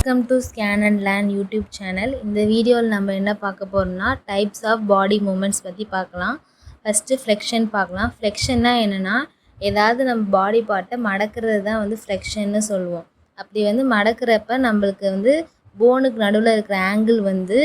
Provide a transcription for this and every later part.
Welcome to scan and learn YouTube channel. இந்த வீடியோவில் நம்ம என்ன பார்க்க போகிறோம்னா டைப்ஸ் ஆஃப் பாடி மூமெண்ட்ஸ் பற்றி பார்க்கலாம். ஃபஸ்ட்டு ஃப்ளெக்ஷன் பார்க்கலாம். ஃப்ளெக்ஷன்னா என்னென்னா ஏதாவது நம்ம பாடி பார்ட்டை மடக்கிறது தான் வந்து ஃப்ளெக்ஷன்னு சொல்லுவோம். அப்படி வந்து மடக்கிறப்ப நம்மளுக்கு வந்து போனுக்கு நடுவில் இருக்கிற ஆங்கிள் வந்து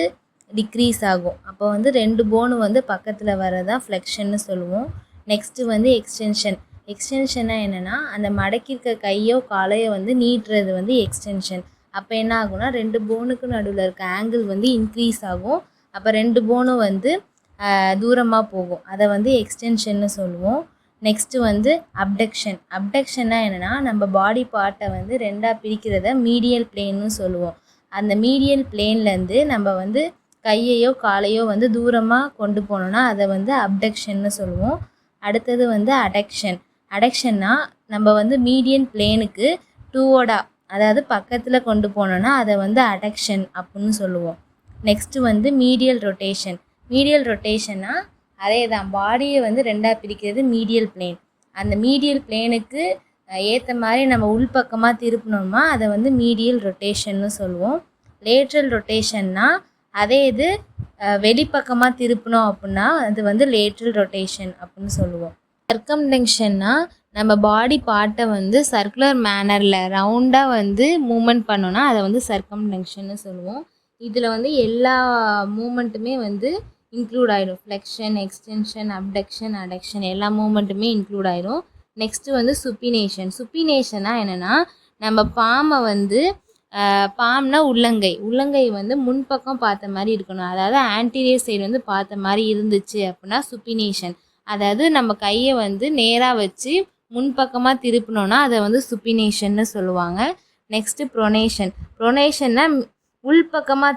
டிக்ரீஸ் ஆகும். அப்போ வந்து ரெண்டு போனு வந்து பக்கத்தில் வரதான் ஃப்ளெக்ஷன்னு சொல்லுவோம். நெக்ஸ்ட்டு வந்து எக்ஸ்டென்ஷன். எக்ஸ்டென்ஷன்னா என்னென்னா அந்த மடக்கியிருக்க கையோ காலையோ வந்து நீட்டுறது வந்து எக்ஸ்டென்ஷன். அப்போ என்ன ஆகும்னா ரெண்டு போனுக்கு நடுவில் இருக்க ஆங்கிள் வந்து இன்க்ரீஸ் ஆகும். அப்போ ரெண்டு போனும் வந்து தூரமாக போகும். அதை வந்து எக்ஸ்டென்ஷன்னு சொல்லுவோம். நெக்ஸ்ட்டு வந்து அப்டக்ஷன். அப்டக்ஷன்னா என்னென்னா நம்ம பாடி பார்ட்டை வந்து ரெண்டாக பிரிக்கிறத மீடியல் பிளேன்னு சொல்லுவோம். அந்த மீடியல் பிளேன்லேருந்து நம்ம வந்து கையையோ காலையோ வந்து தூரமாக கொண்டு போனோன்னா அதை வந்து அப்டக்ஷன்னு சொல்லுவோம். அடுத்தது வந்து அடக்ஷன். அடக்ஷன்னா நம்ம வந்து மீடியன் பிளேனுக்கு டூவோடா அதாவது பக்கத்தில் கொண்டு போனோன்னா அதை வந்து அடக்ஷன் அப்படின்னு சொல்லுவோம். நெக்ஸ்ட்டு வந்து மீடியல் ரொட்டேஷன். மீடியல் ரொட்டேஷன்னா அதே தான், பாடியை வந்து ரெண்டாக பிரிக்கிறது மீடியல் பிளேன். அந்த மீடியல் பிளேனுக்கு ஏற்ற மாதிரி நம்ம உள்பக்கமாக திருப்பினோம்னா அதை வந்து மீடியல் ரொட்டேஷன்னு சொல்லுவோம். லேட்ரல் ரொட்டேஷன்னா அதே இது வெளிப்பக்கமாக திருப்பினோம் அப்படின்னா அது வந்து லேட்ரல் ரொட்டேஷன் அப்படின்னு சொல்லுவோம். சர்க்கம்டென்ஷன்னா நம்ம பாடி பார்ட்டை வந்து சர்க்குலர் மேனரில் ரவுண்டாக வந்து மூமெண்ட் பண்ணோன்னா அதை வந்து சர்க்கம்டென்ஷன்னு சொல்லுவோம். இதில் வந்து எல்லா மூமெண்ட்டுமே வந்து இன்க்ளூட் ஆகிடும். ஃப்ளெக்ஷன், எக்ஸ்டென்ஷன், அப்டக்ஷன், அடக்ஷன் எல்லா மூமெண்ட்டுமே இன்க்ளூட் ஆகிடும். நெக்ஸ்ட்டு வந்து சுப்பினேஷன். சுப்பினேஷன்னா என்னென்னா நம்ம பாமை வந்து பாம்னா உள்ளங்கை வந்து முன்பக்கம் பார்த்த மாதிரி இருக்கணும். அதாவது ஆன்டீரியர் சைடு வந்து பார்த்த மாதிரி இருந்துச்சு அப்படின்னா சுப்பினேஷன். அதாவது நம்ம கையை வந்து நேராக வச்சு முன்பக்கமாக திருப்பினோன்னா அதை வந்து சுப்பினேஷன்னு சொல்லுவாங்க. Next pronation. ப்ரொனேஷன்னா உள்பக்கமாக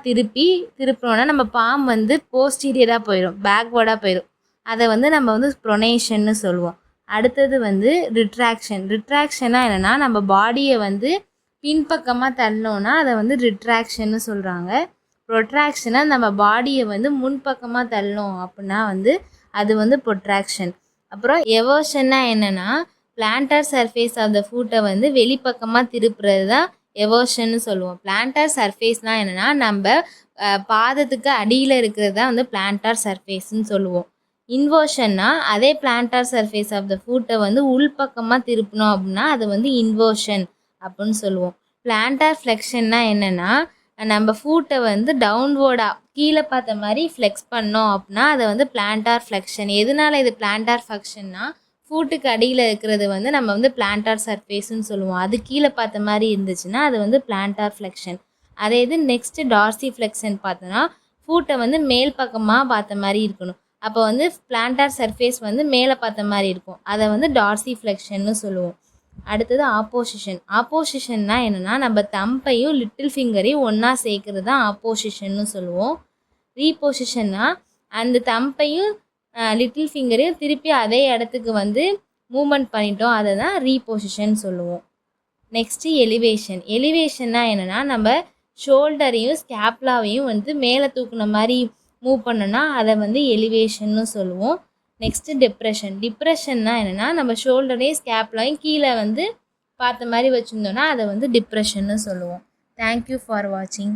திருப்பினோன்னா நம்ம பாம் வந்து போஸ்டீரியராக போயிடும், பேக்வேர்டாக போயிடும். அதை வந்து நம்ம வந்து ப்ரொனேஷன்னு சொல்லுவோம். அடுத்தது வந்து ரிட்ராக்ஷன். ரிட்ராக்ஷன்னா என்னென்னா நம்ம பாடியை வந்து பின்பக்கமாக தள்ளோன்னா அதை வந்து ரிட்ராக்ஷன்னு சொல்கிறாங்க. ப்ரொட்ராக்ஷனா நம்ம பாடியை வந்து முன்பக்கமாக தள்ளணும் அப்படின்னா வந்து அது வந்து ப்ரொட்ராக்ஷன். அப்புறம் எவர்ஷன்னா என்னென்னா பிளான்டார் சர்ஃபேஸ் ஆஃப் த ஃபுட்டை வந்து வெளிப்பக்கமாக திருப்புறது தான் எவர்ஷன்னு சொல்லுவோம். பிளான்டார் சர்ஃபேஸ்னால் என்னென்னா நம்ம பாதத்துக்கு அடியில் இருக்கிறது தான் வந்து பிளான்டார் சர்ஃபேஸ்ன்னு சொல்லுவோம். இன்வர்ஷன்னா அதே பிளான்டார் சர்ஃபேஸ் ஆஃப் த ஃபுட்டை வந்து உள்பக்கமாக திருப்பினோம் அப்படின்னா அது வந்து இன்வர்ஷன் அப்படின்னு சொல்லுவோம். பிளான்டார் ஃப்ளெக்ஷன்னா என்னென்னா நம்ம ஃபூட்டை வந்து டவுன்வோர்டாக கீழே பார்த்த மாதிரி ஃப்ளெக்ஸ் பண்ணோம் அப்படின்னா அதை வந்து பிளான்டார் ஃப்ளெக்ஷன். எதனால இது பிளான்டார் ஃப்ளெக்ஷன்னா ஃபூட்டுக்கு அடியில் இருக்கிறது வந்து நம்ம வந்து பிளான்டார் சர்ஃபேஸ்ன்னு சொல்லுவோம். அது கீழே பார்த்த மாதிரி இருந்துச்சுன்னா அது வந்து பிளான்டார் ஃப்ளெக்ஷன். அதே இது நெக்ஸ்ட்டு டார்சி ஃப்ளெக்ஷன் பார்த்தோன்னா ஃபூட்டை வந்து மேல் பக்கமாக பார்த்த மாதிரி இருக்கணும். அப்போ வந்து பிளான்டார் சர்ஃபேஸ் வந்து மேலே பார்த்த மாதிரி இருக்கும். அதை வந்து டார்சி ஃப்ளெக்ஷன்னு சொல்லுவோம். அடுத்தது ஆப்போசிஷன். ஆப்போசிஷன்னா என்னென்னா நம்ம தம்பையும் லிட்டில் ஃபிங்கரையும் ஒன்றா சேர்க்கறது தான் ஆப்போசிஷன்னு சொல்லுவோம். ரீபொசிஷன்னா அந்த தம்பையும் லிட்டில் ஃபிங்கரையும் திருப்பி அதே இடத்துக்கு வந்து மூமெண்ட் பண்ணிட்டோம், அதை தான் ரீபொசிஷன் சொல்லுவோம். Next elevation. எலிவேஷன்னா என்னென்னா நம்ம ஷோல்டரையும் ஸ்கேப்லாவையும் வந்து மேலே தூக்குன மாதிரி மூவ் பண்ணோன்னா அதை வந்து எலிவேஷன்னு சொல்லுவோம். Next depression. டிப்ரெஷன்னா என்னென்னா நம்ம ஷோல்டரையும் ஸ்கேப்லையும் கீழே வந்து பார்த்த மாதிரி வச்சுருந்தோன்னா அதை வந்து டிப்ரெஷன்னு சொல்லுவோம். தேங்க்யூ ஃபார் வாட்சிங்.